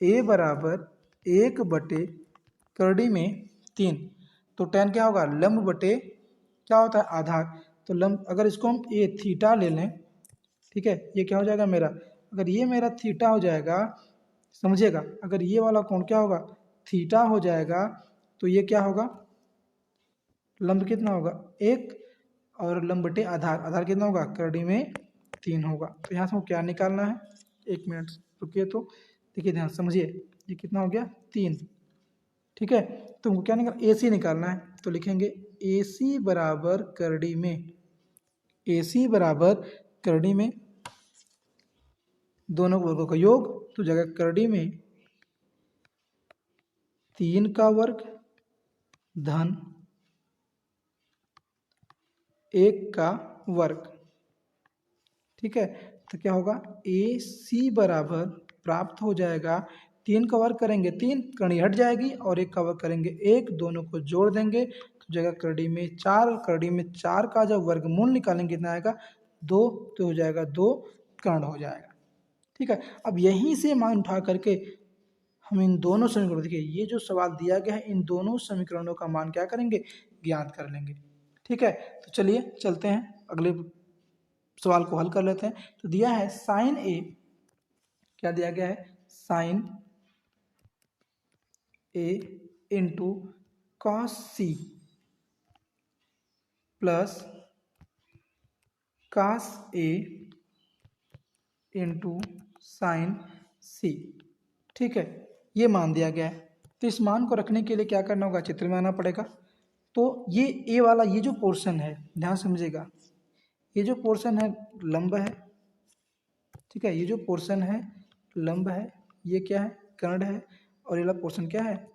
A बराबर 1/3 तो tan क्या होगा लंब बटे क्या होता है आधार। तो लंब, अगर इसको हम A थीटा ले लें, ठीक है, ये क्या हो जाएगा मेरा, अगर ये मेरा थीटा हो जाएगा, समझिएगा, अगर ये वाला कोण क्या होगा थीटा हो जाएगा, तो ये क्या होगा लंब कितना होगा 1 और लंब बटे आधार, आधार कितना होगा करड़ी में 3 होगा। तो यहाँ से हमको क्या निकालना है, 1 मिनट रुकिए, तो देखिए ध्यान समझिए, ये कितना हो गया 3। ठीक है, तो हमको क्या निकाल AC निकालना है, तो लिखेंगे AC बराबर करड़ी में, AC बराबर करड़ी में दोनों वर्गों का योग, तो जगह करड़ी में 3 का वर्ग धन 1 का वर्ग। ठीक है, तो क्या होगा AC बराबर प्राप्त हो जाएगा, 3 का वर्ग करेंगे 3, करड़ी हट जाएगी, और 1 का वर्ग करेंगे 1, दोनों को जोड़ देंगे तो जगह करड़ी में 4, करड़ी में 4 का जब वर्गमूल निकालेंगे कितना आएगा 2, तो हो जाएगा 2 कर्ण हो जाएगा। ठीक है, अब यहीं से मान उठा करके हम इन दोनों समीकरणों, देखिए ये जो सवाल दिया गया है इन दोनों समीकरणों का मान क्या करेंगे ज्ञात कर लेंगे। ठीक है, तो चलिए चलते हैं अगले सवाल को हल कर लेते हैं। तो दिया है साइन A, क्या दिया गया है sine A into cos C plus cos A into sine C। ठीक है, ये मान दिया गया है, तो इस मान को रखने के लिए क्या करना होगा चित्र में आना पड़ेगा। तो ये A वाला ये जो पोर्शन है ध्यान समझिएगा, ये जो पोर्शन है लंब है, ठीक है, ये जो पोर्शन है लंब है, ये क्या है कर्ण है, और ये वाला पोर्शन क्या है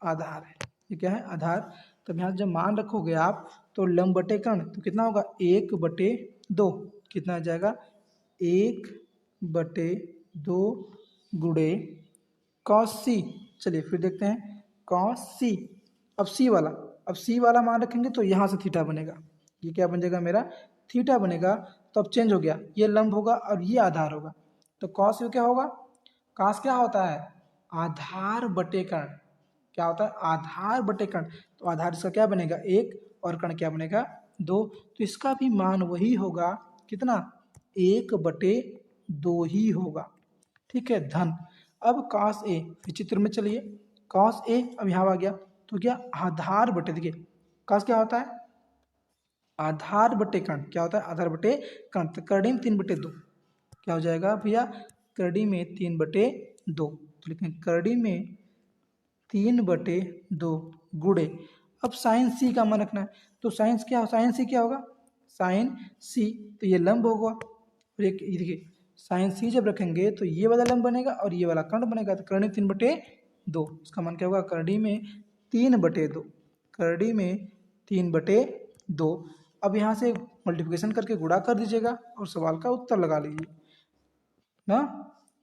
आधार है, ये क्या है आधार। तब यहाँ जब मान रखोगे आप तो लंब बटे कर्ण, तो कितना होगा 1/2, कितना आ जाएगा 1/2 गुणे कॉस C। चलिए फिर देखते हैं कॉस C। अब C वाला मान रखेंगे तो यहाँ से थीटा बनेगा, ये क्या बन जाएगा मेरा थीटा बनेगा। तो अब चेंज हो गया, ये लंब होगा और ये आधार होगा, तो कॉस क्या होगा, कॉस क्या होता है आधार बटे कर्ण, क्या होता है आधार बटे कर्ण, तो आधार इसका क्या बनेगा 1 और कर्ण क्या बनेगा 2, तो इसका भी मान वही होगा कितना 1/2 ही होगा। ठीक है, धन। अब cos A, चित्र में चलिए cos A अब यहाँ आ गया, तो क्या आधार बटे, देखिए cos क्या होता है आधार बटे कर्ण, क्या होता है आधार बटे कर्ण, तो करड़ी में 3/2 क्या हो जाएगा भैया करड़ी में 3/2, तो लिखें करड़ी में 3/2 गुणे, अब साइन C का मान रखना है, तो साइन C क्या होगा साइन C, तो ये लंब होगा, और एक ये देखिए साइन C जब रखेंगे तो ये वाला लंब बनेगा और ये वाला कर्ण बनेगा, तो करड़ी 3/2, इसका मान क्या होगा करड़ी में 3/2, करड़ी में 3/2। अब यहाँ से मल्टीप्लिकेशन करके गुणा कर दीजिएगा और सवाल का उत्तर लगा लीजिए ना।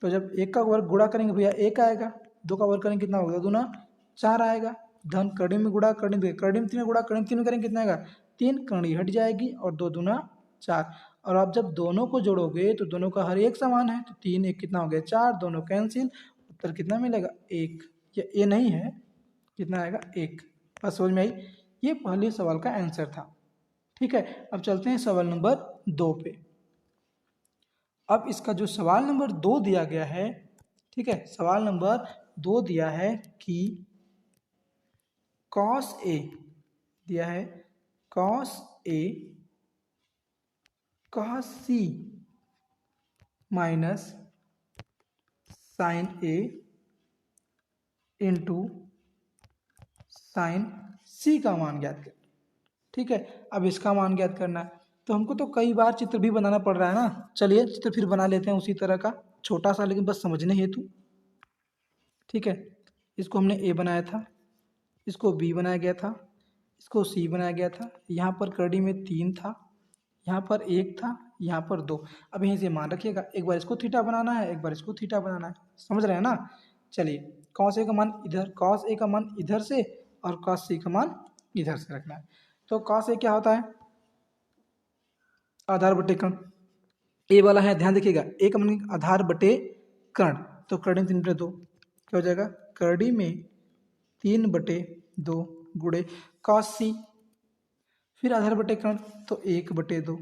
तो जब 1 का वर्ग गुणा करेंगे भैया 1 आएगा, 2 का वर्ग करेंगे कितना होगा 2 दूना 4 आएगा, धन करड़ी में गुणा करड़ी में, करड़ी में 3 में गुणा करड़ी में 3 में करेंगे कितना आएगा 3, करड़ी हट जाएगी और 2 दूना 4। और आप जब दोनों को जोड़ोगे तो दोनों का हर एक समान है, तो 3 1 कितना हो गया 4, दोनों कैंसिल, उत्तर कितना मिलेगा 1। ये नहीं है, कितना आएगा 1। बस समझ में आई, ये पहले सवाल का आंसर था। ठीक है, अब चलते हैं सवाल नंबर 2 पे। अब इसका जो सवाल नंबर 2 दिया गया है, ठीक है, सवाल नंबर 2 दिया है कि cos A दिया है, cos A cos C minus sin A into sine C का मान ज्ञात कर। ठीक है, अब इसका मान ज्ञात करना है, तो हमको तो कई बार चित्र भी बनाना पड़ रहा है ना। चलिए चित्र फिर बना लेते हैं उसी तरह का, छोटा सा लेकिन बस समझने हेतु। ठीक है, इसको हमने A बनाया था, इसको B बनाया गया था, इसको C बनाया गया था, यहाँ पर करड़ी में 3 था, यहाँ पर 1 था, यहाँ पर 2। अब यहीं से मान रखिएगा, एक बार इसको थीटा बनाना है, एक बार इसको थीटा बनाना है, समझ रहे हैं ना। चलिए cos A का मान इधर, cos A का मान इधर से और cos C का मान इधर से रखना है। तो cos A क्या होता है, आधार बटे कर्ण। ए वाला है, ध्यान देखिएगा, ए का मान आधार बटे कर्ण, तो करड़ी में 3 बटे 2 क्या हो जाएगा, करड़ी में 3 बटे 2 गुणे cos C, फिर आधार बटे कर्ण तो 1 बटे 2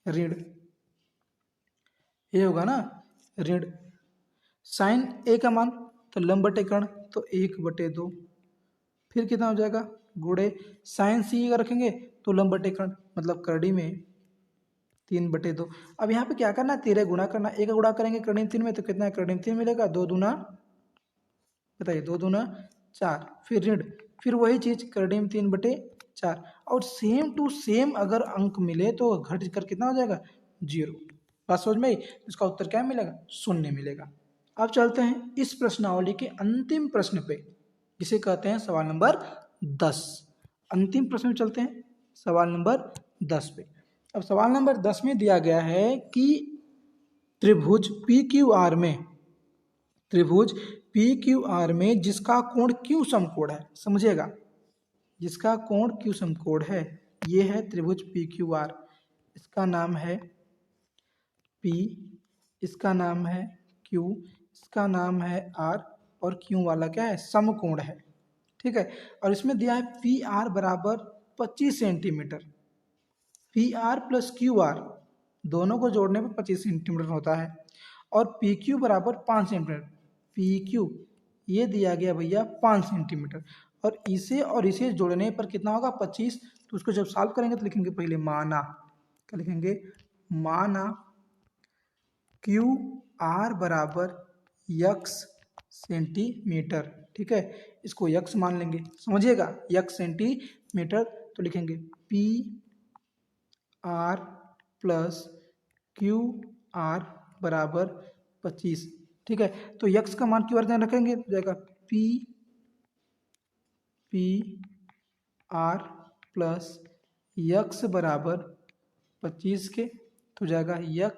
ऋण, ये होगा ना ऋण। साइन ए का मान तो लंब बटे कर्ण तो 1 बटे 2, फिर कितना हो जाएगा गुणे साइन सी का रखेंगे तो लंब बटे कर्ण, मतलब करड़ी में 3 बटे 2। अब यहाँ पे क्या करना है, 13 गुणा करना, एक गुणा करेंगे करड़ी में 3 में तो कितना है, करड़ी में 3 मिलेगा, 2 दूना बताइए 2 दूना 4, फिर ऋण, फिर वही चीज करड़ी में 3 बटे 4, और सेम टू सेम अगर अंक मिले तो घट कर कितना हो जाएगा 0। बात समझ में आई, इसका उत्तर क्या मिलेगा, शून्य मिलेगा। अब चलते हैं इस प्रश्नावली के अंतिम प्रश्न पे, जिसे कहते हैं सवाल नंबर 10। अंतिम प्रश्न में चलते हैं, सवाल नंबर 10 पे। अब सवाल नंबर 10 में दिया गया है कि त्रिभुज PQR में, त्रिभुज PQR में जिसका कोण Q समकोण है, समझिएगा, जिसका कोण Q समकोण है, ये है त्रिभुज PQR, इसका नाम है P, इसका नाम है Q, इसका नाम है R, और Q वाला क्या है समकोण है। ठीक है, और इसमें दिया है PR बराबर 25 सेंटीमीटर, PR प्लस QR दोनों को जोड़ने पर 25 सेंटीमीटर होता है, और PQ बराबर 5 सेंटीमीटर, PQ ये दिया गया भैया 5 सेंटीमीटर, और इसे जोड़ने पर कितना होगा 25। तो उसको जब सॉल्व करेंगे तो लिखेंगे पहले माना, क्या लिखेंगे, माना QR बराबर x सेंटीमीटर। ठीक है, इसको x मान लेंगे, समझिएगा x सेंटीमीटर, तो लिखेंगे PR प्लस QR बराबर 25। ठीक है, तो x का मान QR ध्यान रखेंगे तो जाएगा PR प्लस x बराबर 25 के, तो जाएगा x,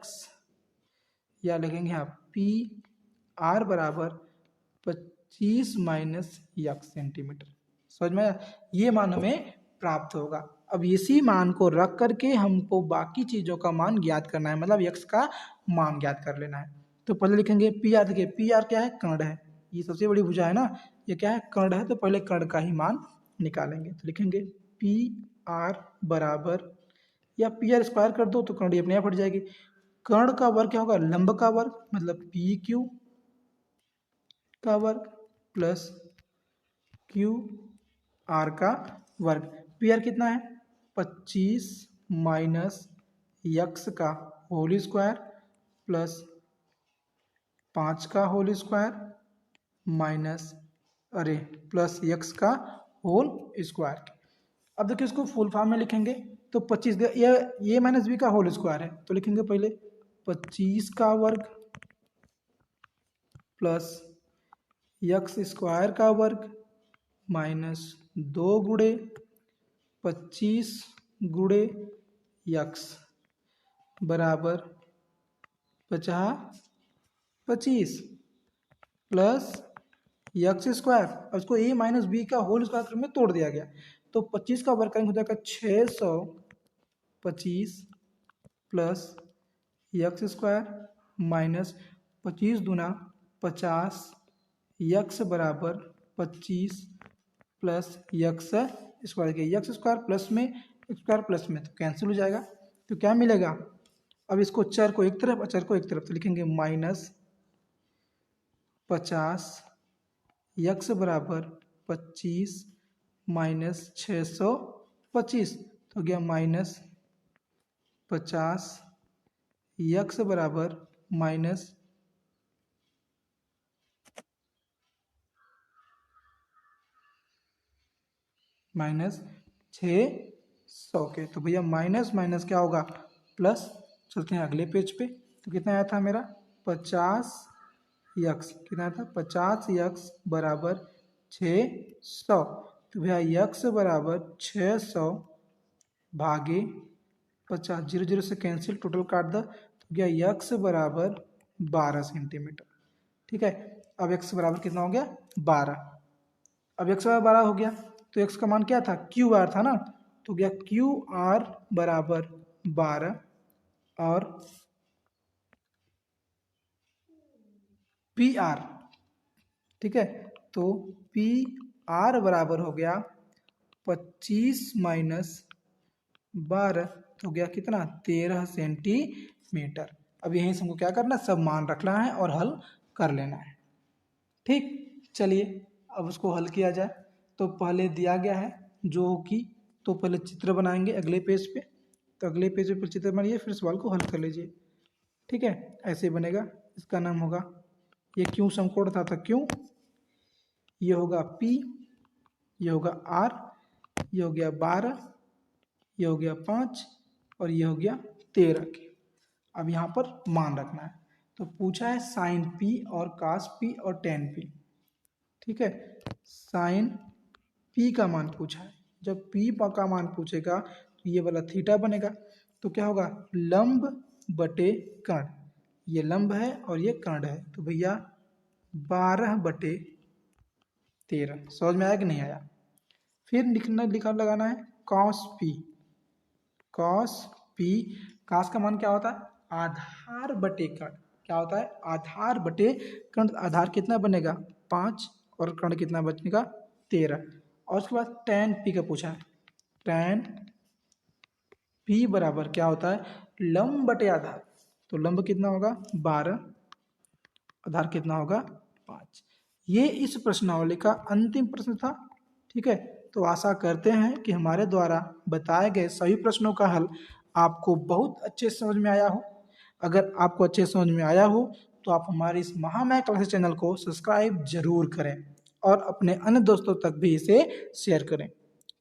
या लिखेंगे यहाँ PR बराबर 25 माइनस x सेंटीमीटर। समझ में आया, ये मान हमें प्राप्त होगा। अब इसी मान को रख करके हमको बाकी चीजों का मान ज्ञात करना है, मतलब x का मान ज्ञात कर लेना है। तो पहले लिखेंगे PR, देखिए PR क्या है, कर्ण है, ये सबसे बड़ी भुजा है ना, ये क्या है कर्ण है, तो पहले कर्ण का ही मान निकालेंगे। तो लिखेंगे PR बराबर, या PR स्क्वायर कर दो तो कर्ण अपने आप हट जाएगी, कर्ण का वर्ग क्या होगा, लंब का वर्ग, मतलब PQ का वर्ग प्लस QR का वर्ग। PR कितना है 25 माइनस x का होल स्क्वायर प्लस 5 का whole square minus plus x का होल स्क्वायर। अब देखिए इसको फुल फॉर्म में लिखेंगे तो 25, ये माइनस b का होल स्क्वायर है, तो लिखेंगे पहले 25 का वर्ग प्लस x स्क्वायर का वर्ग माइनस 2 गुणे 25 गुणे x बराबर 25 प्लस एक्स स्क्वायर, और उसको ए माइनस बी का होल स्क्वायर में तोड़ दिया गया, तो 25 का वर्ग करेंगे हो जाएगा 625 प्लस एक्स स्क्वायर माइनस 25 दूना 50, यक्स बराबर 25 प्लस यक्स स्क्वायर के यक्स स्क्वायर प्लस में तो कैंसिल हो जाएगा, तो क्या मिलेगा। अब इसको चर को एक तरफ और चर को एक तरफ, तो लिखेंगे -50 यक्स बराबर 25 माइनस 625, तो गया -50 यक्स बराबर माइनस -600 के, तो भैया माइनस माइनस क्या होगा प्लस। चलते हैं अगले पेज पे, तो कितना आया था मेरा 50 यक्स, कितना आया था 50 यक्स बराबर 600, तो भैया यक्स बराबर 600 भागे 50, 0 0 से कैंसिल, टोटल काट दो, तो गया यक्स बराबर 12 सेंटीमीटर। ठीक है, अब एक्स बराबर कितना हो गया 12, अब एक्स बराबर 12 हो गया, तो एक्स का मान क्या था क्यू आर था ना, तो गया क्यू आर बराबर 12 और पी आर, ठीक है, तो पी आर बराबर हो गया 25 माइनस 12, तो गया कितना 13 सेंटीमीटर। अब यहीं से हमको क्या करना है, सब मान रखना है और हल कर लेना है। ठीक, चलिए अब उसको हल किया जाए, तो पहले दिया गया है जो कि, तो पहले चित्र बनाएंगे अगले पेज पे, तो अगले पेज पे चित्र बनाइए फिर सवाल को हल कर लीजिए। ठीक है, ऐसे बनेगा, इसका नाम होगा, ये क्यों समकोण था क्यों, ये होगा P, ये होगा R, ये हो गया 12, ये हो गया 5 और ये हो गया 13 के। अब यहाँ पर मान रखना है, तो पूछा है साइन P और कास P और टेन P। ठीक है, साइन P का मान पूछा है, जब P का मान पूछेगा तो ये वाला थीटा बनेगा, तो क्या होगा लंब बटे कर्ण, ये लंब है और ये कर्ण है, तो भैया 12/13, समझ में आया कि नहीं आया। फिर लिखा लगाना है कॉस P, कॉस P, कास का मान क्या होता है आधार बटे कर्ण, क्या होता है आधार बटे कर्ण, आधार कितना बनेगा 5 और कर्ण कितना बचेगा 13, और उसके बाद tan P का पूछा है, tan P बराबर क्या होता है लंब बटे आधार, तो लंब कितना होगा 12, आधार कितना होगा 5। ये इस प्रश्नावली का अंतिम प्रश्न था। ठीक है, तो आशा करते हैं कि हमारे द्वारा बताए गए सभी प्रश्नों का हल आपको बहुत अच्छे से समझ में आया हो। अगर आपको अच्छे समझ में आया हो तो आप हमारे इस महामय क्लासेस चैनल को सब्सक्राइब जरूर करें और अपने अन्य दोस्तों तक भी इसे शेयर करें।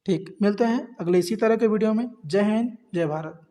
ठीक, मिलते हैं अगले इसी तरह के वीडियो में। जय हिंद, जय भारत।